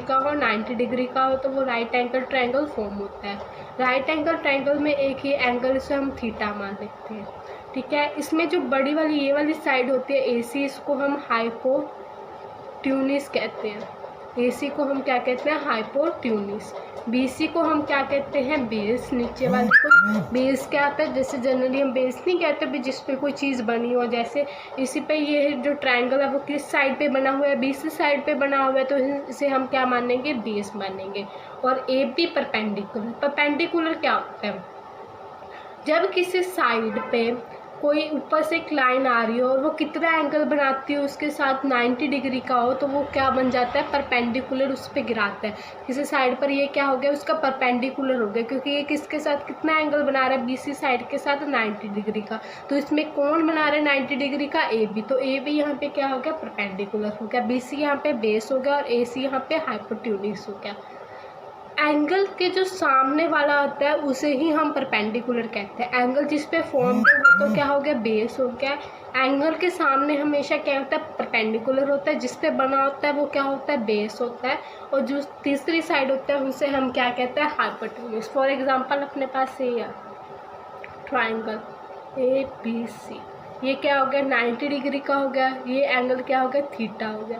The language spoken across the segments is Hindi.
का हो 90 डिग्री का हो तो वो राइट एंगल ट्रायंगल फॉर्म होता है। राइट एंगल ट्रायंगल में एक ही एंगल से हम थीटा मान लेते हैं, ठीक है। इसमें जो बड़ी वाली ये वाली साइड होती है AC, इसको हम हाइपोट्यूनिस कहते हैं। AC को हम क्या कहते हैं? हाइपोट्यूनिस। BC को हम क्या कहते हैं? बेस। नीचे वाले को बेस क्या आता है? जैसे जनरली हम बेस नहीं कहते भी जिस पे कोई चीज़ बनी हो, जैसे इसी पे ये जो ट्रायंगल है वो किस साइड पे बना हुआ है? BC साइड पे बना हुआ है, तो इसे हम क्या मानेंगे? बेस मानेंगे। और AB परपेंडिकुलर। परपेंडिकुलर क्या होता है? जब किसी साइड पे कोई ऊपर से एक लाइन आ रही हो और वो कितना एंगल बनाती है उसके साथ 90 डिग्री का हो, तो वो क्या बन जाता है? परपेंडिकुलर उस पर गिराता है। किसी साइड पर ये क्या हो गया? उसका परपेंडिकुलर हो गया, क्योंकि ये किसके साथ कितना एंगल बना रहा है? BC साइड के साथ 90 डिग्री का। तो इसमें कौन बना रहा है 90 डिग्री का? AB। तो AB यहाँ पे क्या हो गया? परपेंडिकुलर हो गया। BC यहाँ पे बेस हो गया और AC यहाँ पे हाइपोट्यूनिस हो गया। एंगल के जो सामने वाला होता है उसे ही हम परपेंडिकुलर कहते हैं। एंगल जिस पे फॉर्म हो वो तो क्या हो गया? बेस हो गया। एंगल के सामने हमेशा क्या होता है? परपेंडिकुलर होता है। जिस पे बना होता है वो क्या होता है? बेस होता है। और जो तीसरी साइड होता है उसे हम क्या कहते हैं? हाइपोटेन्यूज। फॉर एग्जांपल अपने पास ये है ट्राइंगल ABC, ये क्या हो गया? 90 डिग्री का हो गया। ये एंगल क्या हो गया? थीटा हो गया।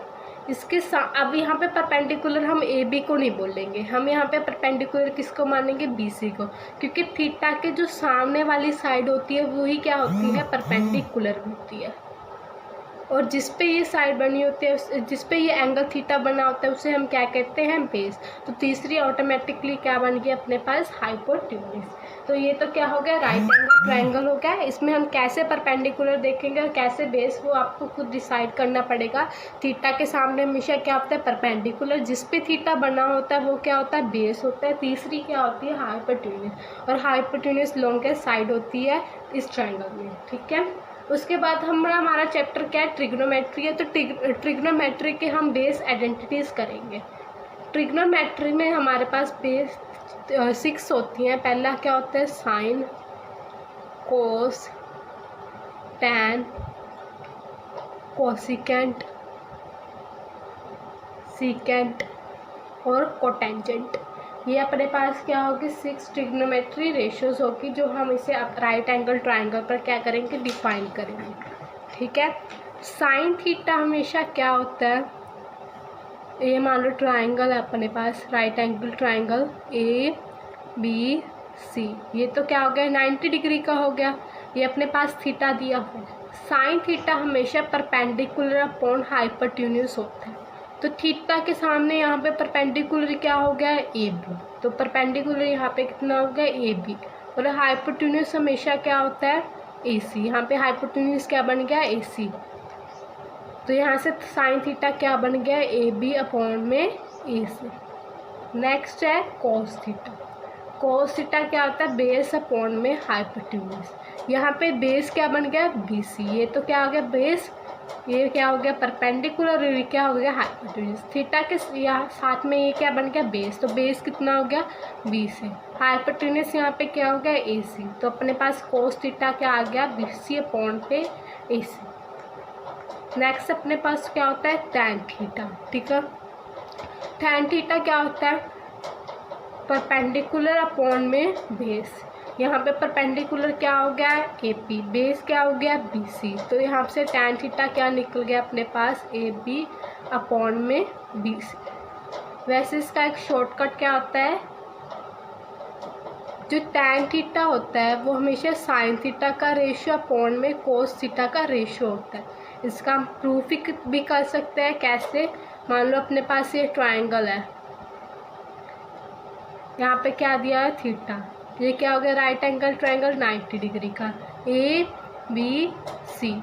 इसके अब यहाँ पे परपेंडिकुलर हम AB को नहीं बोलेंगे, हम यहाँ पे परपेंडिकुलर किसको मानेंगे? BC को, क्योंकि थीटा के जो सामने वाली साइड होती है वही क्या होती है? परपेंडिकुलर होती है। और जिस पे ये साइड बनी होती है, जिस पे ये एंगल थीटा बना होता है उसे हम क्या कहते हैं? बेस। तो तीसरी ऑटोमेटिकली क्या बन गई अपने पास? हाइपोटेन्यूज। तो ये तो क्या हो गया? राइट एंगल ट्रायंगल हो गया। इसमें हम कैसे परपेंडिकुलर देखेंगे और कैसे बेस, वो आपको खुद डिसाइड करना पड़ेगा। थीटा के सामने हमेशा क्या होता है? परपेंडिकुलर। जिस पे थीटा बना होता है वो क्या होता है? बेस होता है। तीसरी क्या होती है? हाइपोटेन्यूज। और हाइपोटेन्यूज लॉन्गेस्ट साइड होती है इस ट्रायंगल में, ठीक है। उसके बाद हमारा चैप्टर क्या है? ट्रिग्नोमेट्री है। तो ट्रिग्नोमेट्री के हम बेस आइडेंटिटीज़ करेंगे। ट्रिग्नोमेट्री में हमारे पास बेस 6 होती हैं। पहला क्या होता है? साइन, कोस, टैन, कोसिकेंट, सीकेंट और कोटेंजेंट। ये अपने पास क्या होगी? 6 ट्रिग्नोमेट्री रेशियोज होगी, जो हम इसे राइट एंगल ट्रायंगल पर क्या करेंगे? डिफाइन करेंगे, ठीक है। साइन थीटा हमेशा क्या होता है? ये मान लो ट्रायंगल है अपने पास, राइट एंगल ट्रायंगल ABC। ये तो क्या हो गया? 90 डिग्री का हो गया। ये अपने पास थीटा दिया हुआ है। साइन थीटा हमेशा परपेंडिकुलर अपॉन हाइपोटेन्यूज होता है। तो थीटा के सामने यहाँ पे परपेंडिकुलर क्या हो गया? AB। तो परपेंडिकुलर यहाँ पे कितना हो गया? AB। और हाइपोटेन्यूज हमेशा क्या होता है? AC। यहाँ पे हाइपोटेन्यूज क्या बन गया? AC। तो यहाँ से साइन थीटा क्या बन गया? AB अपॉन में AC। नेक्स्ट है कोस थीटा। कोस थीटा क्या होता है? बेस अपॉन में हाइपोटेन्यूज। यहाँ पे बेस क्या बन गया? BC। ये तो क्या हो गया? बेस। ये क्या हो गया? परपेंडिकुलर। ये क्या हो गया? हाइपोटेन्यूज। थीटा के यहाँ साथ में ये क्या बन गया? बेस। तो बेस कितना हो गया? BC। हाइपोटेन्यूज यहाँ पे क्या हो गया? AC। तो अपने पास कोस थीटा क्या आ गया? BC अपॉन पे AC। नेक्स्ट अपने पास क्या होता है? टैन थीटा, ठीक है। टैन थीटा क्या होता है? परपेंडिकुलर अपॉन में बेस। यहाँ पे परपेंडिकुलर क्या हो गया? AP। बेस क्या हो गया? BC। तो यहाँ से टैन थीटा क्या निकल गया अपने पास? AB अपॉन में BC। वैसे इसका एक शॉर्टकट क्या होता है? जो टैन थीटा होता है वो हमेशा साइन थीटा का रेशियो अपॉन में कोस थीटा का रेशियो होता है। इसका हम प्रूफ भी कर सकते हैं। कैसे? मान लो अपने पास ये ट्रायंगल है, यहाँ पे क्या दिया है? थीटा। ये क्या हो गया? राइट एंगल ट्रायंगल 90 डिग्री का ABC।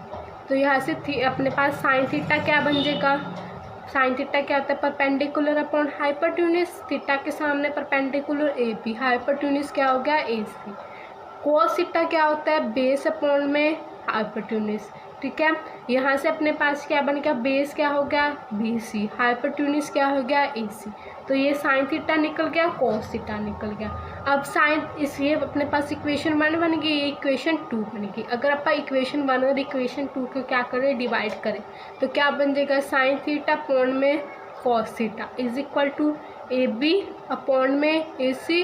तो यहाँ से अपने पास साइन थीटा क्या बन जाएगा? साइन थीटा क्या होता है? Perpendicular upon hypotenuse. थीटा के सामने परपेंडिकुलर AB। हाइपोटेन्यूज क्या हो गया? AC। कोस थीटा क्या होता है? बेस अपॉन में हाइपोटेन्यूज, ठीक है। यहाँ से अपने पास क्या बन गया? बेस क्या हो गया? BC। हाइपोटेन्यूज क्या हो गया? AC। तो ये साइन थीटा निकल गया, कोस थीटा निकल गया। अब साइन ये अपने पास इक्वेशन 1 बन गई, ये इक्वेशन 2 बन गई। अगर आप इक्वेशन 1 और इक्वेशन 2 को क्या करें? डिवाइड करें तो क्या बन जाएगा? साइन थीटा अपॉन में cos theta is equal to A B upon में ए सी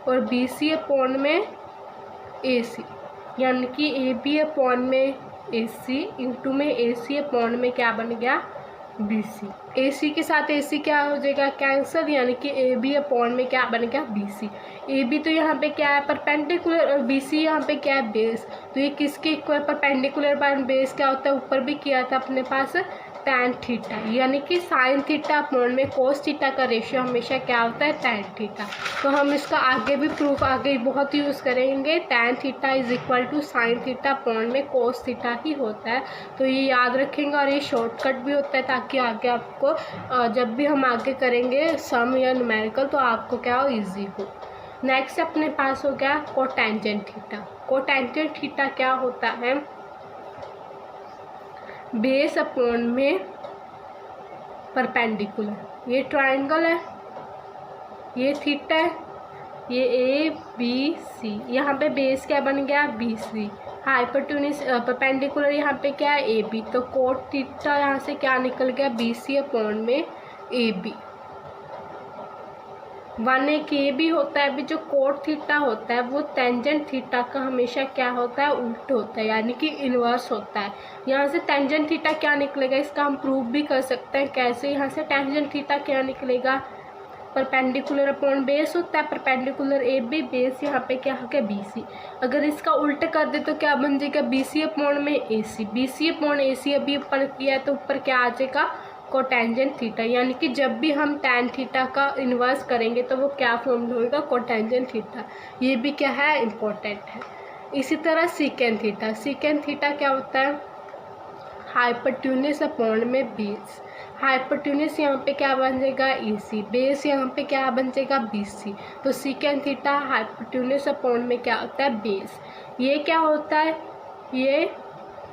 और बी सी अपॉन में ए सी, यानी कि ए बी अपॉन में ए सी इंटू में ए सी अपॉन में क्या बन गया बी सी। ए सी के साथ ए सी क्या हो जाएगा कैंसिल, यानी कि ए बी अपॉन में क्या बन गया बी सी। ए बी तो यहाँ पे क्या है परपेंडिकुलर और बी सी यहाँ पे क्या है बेस, तो ये किसके इक्वल परपेंडिकुलर बाय बेस क्या होता है, ऊपर भी किया था अपने पास tan थीटा, यानी कि साइन थीटा अपॉन में कोस थीटा का रेशियो हमेशा क्या होता है tan थीटा। तो हम इसका आगे भी प्रूफ आगे बहुत यूज़ करेंगे, tan theta is equal to sine theta upon में कोस थीटा ही होता है। तो ये याद रखेंगे और ये शॉर्टकट भी होता है ताकि आगे आपको जब भी हम आगे करेंगे सम या न्यूमेरिकल तो आपको क्या हो ईजी हो। नेक्स्ट अपने पास हो गया कोटेंजेंट थीटा। कोटेंजेंट थीटा क्या होता है, बेस अपॉन में परपेंडिकुलर। ये ट्रायंगल है, ये थीटा है, ये ए बी सी, यहाँ पे बेस क्या बन गया बी सी, हाइपोटेन्यूज परपेंडिकुलर यहाँ पे क्या है ए बी, तो कोट थीटा यहाँ से क्या निकल गया बी सी अपॉन में ए बी। वन एक ये भी होता है, अभी जो कोट थीटा होता है वो टेंजेंट थीटा का हमेशा क्या होता है उल्ट होता है, यानी कि इन्वर्स होता है। यहाँ से टेंजेंट थीटा क्या निकलेगा इसका हम प्रूव भी कर सकते हैं। कैसे, यहाँ से टेंजेंट थीटा क्या निकलेगा, परपेंडिकुलर अपॉन बेस होता है, परपेंडिकुलर ए बी, बेस यहाँ पे क्या हो गया बी सी। अगर इसका उल्ट कर दे तो क्या बन जाएगा बी सी अपॉन में A C, B C upon ए सी अभी ऊपर किया है तो ऊपर क्या आ जाएगा कोटेंजेंट थीटा, यानी कि जब भी हम tan थीटा का इन्वर्स करेंगे तो वो क्या फॉर्म होगा कोटेंजेंट थीटा। ये भी क्या है इम्पोर्टेंट है। इसी तरह सीकेंट थीटा, सीकेंट थीटा क्या होता है हाइपोटेन्यूज अपॉन में बेस, हाइपोटेन्यूज यहाँ पे क्या बन जाएगा ए सी, बेस यहाँ पे क्या बन जाएगा बी सी। तो सीकेंट थीटा हाइपोटेन्यूज अपॉन में क्या होता है बेस। ये क्या होता है, ये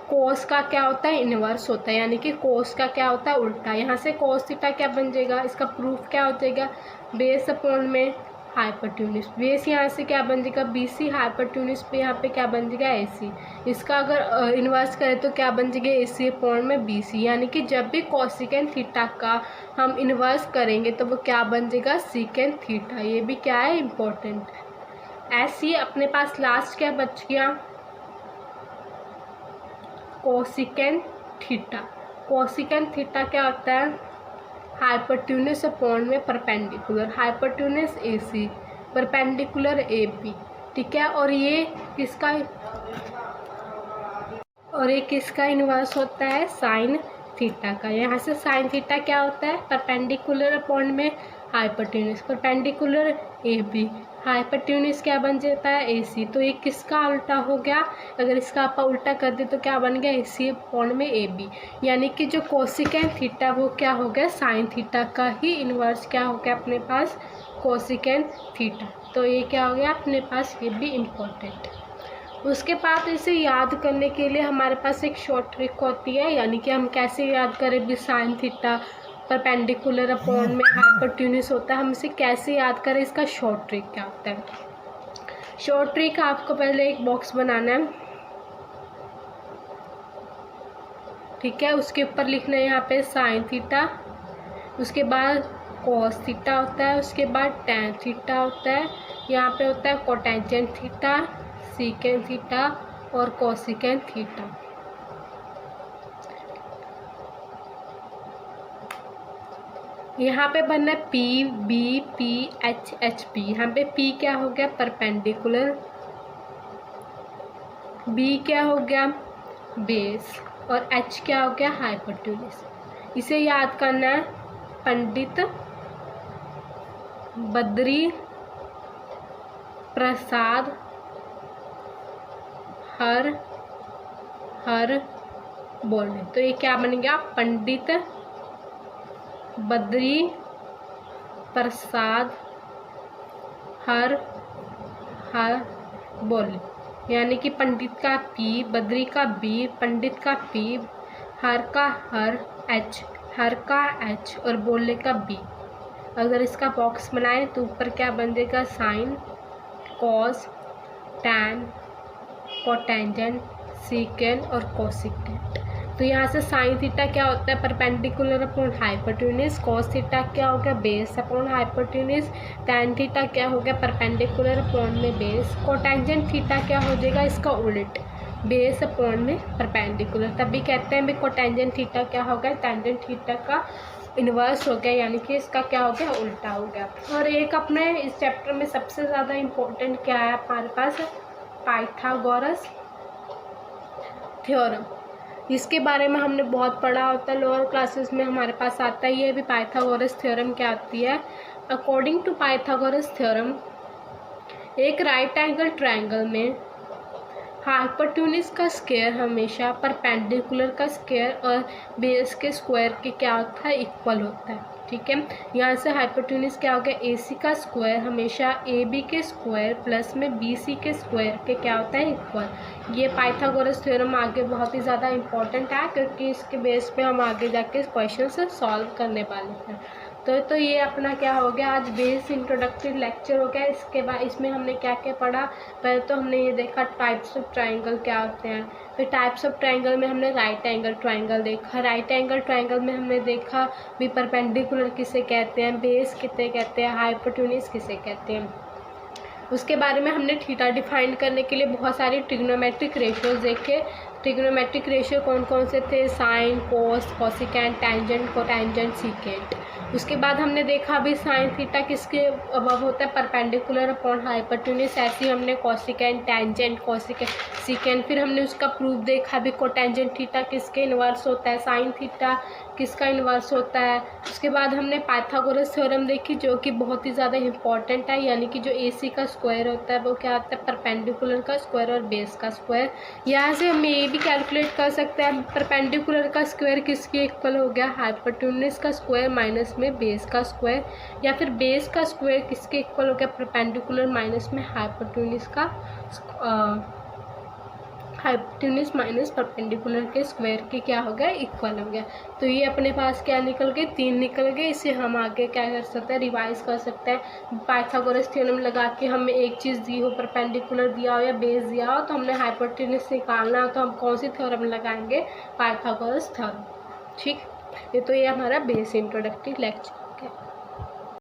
कोस का क्या होता है इन्वर्स होता है, यानी कि कोस का क्या होता है उल्टा। यहाँ से कोस थीटा क्या बन जाएगा, इसका प्रूफ क्या हो जाएगा बेस अपॉन में हाइपोटेन्यूज, बेस यहाँ से क्या बन जाएगा बी सी, हाइपोटेन्यूज पे यहाँ पे क्या बन जाएगा ए सी। इसका अगर इन्वर्स करें तो क्या बन जाएगा ए सी अपॉन में बी सी, यानी कि जब भी कोसिकेंट थीटा का हम इन्वर्स करेंगे तो वो क्या बन जाएगा सीकेंट थीटा। ये भी क्या है इम्पोर्टेंट। ऐसे अपने पास लास्ट क्या बच गया कोसिकेंट थीटा। कोसिकेंट थीटा क्या होता है हाइपोटेन्यूज अपॉन में perpendicular, hypotenuse A C, perpendicular A B, ठीक है। और ये किसका इन्वर्स होता है साइन थीटा का। यहाँ से साइन थीटा क्या होता है परपेंडिकुलर अपॉन में hypotenuse, perpendicular A B, hypotenuse क्या बन जाता है ए सी। तो ये किसका उल्टा हो गया, अगर इसका आप उल्टा कर दे तो क्या बन गया ए सी अपॉन में ए बी, यानी कि जो कोसिकेंट थीटा वो क्या हो गया साइन थीटा का ही इन्वर्स क्या हो गया अपने पास कोसिकेंट थीटा। तो ये क्या हो गया अपने पास, ये भी इम्पोर्टेंट। उसके बाद इसे याद करने के लिए हमारे पास एक शॉर्ट ट्रिक होती है, यानी कि हम कैसे याद करें भी साइन थीटा परपेंडिकुलर अपॉन में हाइपोटेन्यूज होता है, हम इसे कैसे याद करें, इसका शॉर्ट ट्रिक क्या होता है। शॉर्ट ट्रिक आपको पहले एक बॉक्स बनाना है, ठीक है। उसके ऊपर लिखना है यहाँ पे साइन थीटा, उसके बाद कॉस थीटा होता है, उसके बाद टैन थीटा होता है, यहाँ पे होता है कोटेंजेंट थीटा, सीकेंट थीटा और कोसिकेंट थीटा। यहाँ पे बनना है P B P H H P. यहाँ पे पी क्या हो गया परपेंडिकुलर, बी क्या हो गया बेस और एच क्या हो गया हाइपोटेन्यूज। इसे याद करना है पंडित बद्री प्रसाद हर बोले। तो ये क्या बन गया पंडित बद्री प्रसाद हर बोले, यानी कि पंडित का पी, बद्री का बी, पंडित का पी, हर का हर, एच हर का एच और बोले का बी। अगर इसका बॉक्स बनाए तो ऊपर क्या बन जाएगा sine, cos, tan, cotangent, secant और कोसिकेंट। तो यहाँ से साइन थीटा क्या होता है, perpendicular upon hypotenuse. Cos theta क्या हो गया, base upon hypotenuse. Tan theta क्या हो गया, परपेंडिकुलर अपॉन में बेस। कोटेंजेंट थीटा क्या हो जाएगा, इसका उल्ट, बेस अपॉन में परपेंडिकुलर। तभी कहते हैं भी कोटेंजेंट थीटा क्या हो गया, टेंजेंट थीटा का इन्वर्स हो गया, यानी कि इसका क्या हो गया, उल्टा हो गया। और एक अपने इस चैप्टर में सबसे ज़्यादा इम्पोर्टेंट क्या है हमारे पास, पाइथागोरस थ्योरम। इसके बारे में हमने बहुत पढ़ा होता है, लोअर क्लासेस में हमारे पास आता है ये भी। पाइथागोरस थ्योरम क्या आती है, अकॉर्डिंग टू पाइथागोरस थ्योरम, एक राइट एंगल ट्रायंगल में हाइपोटेन्यूज का स्क्वायर हमेशा परपेंडिकुलर का स्क्वायर और बेस के स्क्वायर के क्या होता है, इक्वल होता है। ठीक है, यहाँ से हाइपोटेन्यूज क्या हो गया, AC का स्क्वायर हमेशा AB के स्क्वायर प्लस में BC के स्क्वायर के क्या होता है, इक्वल। ये पाइथागोरस थ्योरम आगे बहुत ही ज़्यादा इंपॉर्टेंट है, क्योंकि इसके बेस पे हम आगे जाके क्वेश्चन से सॉल्व करने वाले हैं। तो ये अपना क्या हो गया, आज बेस इंट्रोडक्टरी लेक्चर हो गया। इसके बाद इसमें हमने क्या क्या पढ़ा, पहले तो हमने ये देखा टाइप्स ऑफ ट्रायंगल क्या होते हैं। फिर टाइप्स ऑफ ट्रायंगल में हमने राइट एंगल ट्रायंगल देखा। राइट एंगल ट्रायंगल में हमने देखा भी परपेंडिकुलर किसे कहते हैं, बेस किसे कहते हैं, हाइपोटेन्यूज किसे कहते हैं। उसके बारे में हमने थीटा डिफाइन करने के लिए बहुत सारे ट्रिग्नोमेट्रिक रेशियोज देखे। ट्रिग्नोमेट्रिक रेशियो कौन कौन से थे, साइन, कोस, कोसिकेंट, टैंजेंट, कोटेंजेंट, सीकेंट। उसके बाद हमने देखा भी साइन थीटा किसके अबव होता है, परपेंडिकुलर अपॉन हाइपोटेन्यूज। ऐसे ही हमने कोसिकेंट, टैंजेंट, कोसिकेंट, सीकेंट। फिर हमने उसका प्रूफ देखा भी, कोटेंजेंट थीटा किसके इन्वर्स होता है, साइन थीटा किसका इन्वर्स होता है। उसके बाद हमने पाइथागोरस थ्योरम देखी, जो कि बहुत ही ज़्यादा इंपॉर्टेंट है, यानी कि जो AC का स्क्वायर होता है वो क्या होता है, परपेंडिकुलर का स्क्वायर और बेस का स्क्वायर। यहाँ से हम ये भी कैलकुलेट कर सकते हैं, परपेंडिकुलर का स्क्वायर किसके इक्वल हो गया, हाइपोटेन्यूज का स्क्वायर माइनस में बेस का स्क्वायर। या फिर बेस का स्क्वायर किसके इक्वल हो गया, परपेंडिकुलर माइनस में हाइपोटेन्यूज का हाइपोटेन्यूज माइनस परपेंडिकुलर के स्क्वायर के क्या हो गया, इक्वल हो गया। तो ये अपने पास क्या निकल गए, 3 निकल गए। इसे हम आगे क्या कर सकते हैं, रिवाइज कर सकते हैं। पाइथागोरस थ्योरम लगा के हमें एक चीज़ दी हो, परपेंडिकुलर दिया हो या बेस दिया हो, तो हमने हाइपोटेन्यूज निकालना हो तो हम कौन सी थ्योरम लगाएंगे, पाइथागोरस थ्योरम। ठीक, ये तो ये हमारा बेस इंट्रोडक्टरी लेक्चर।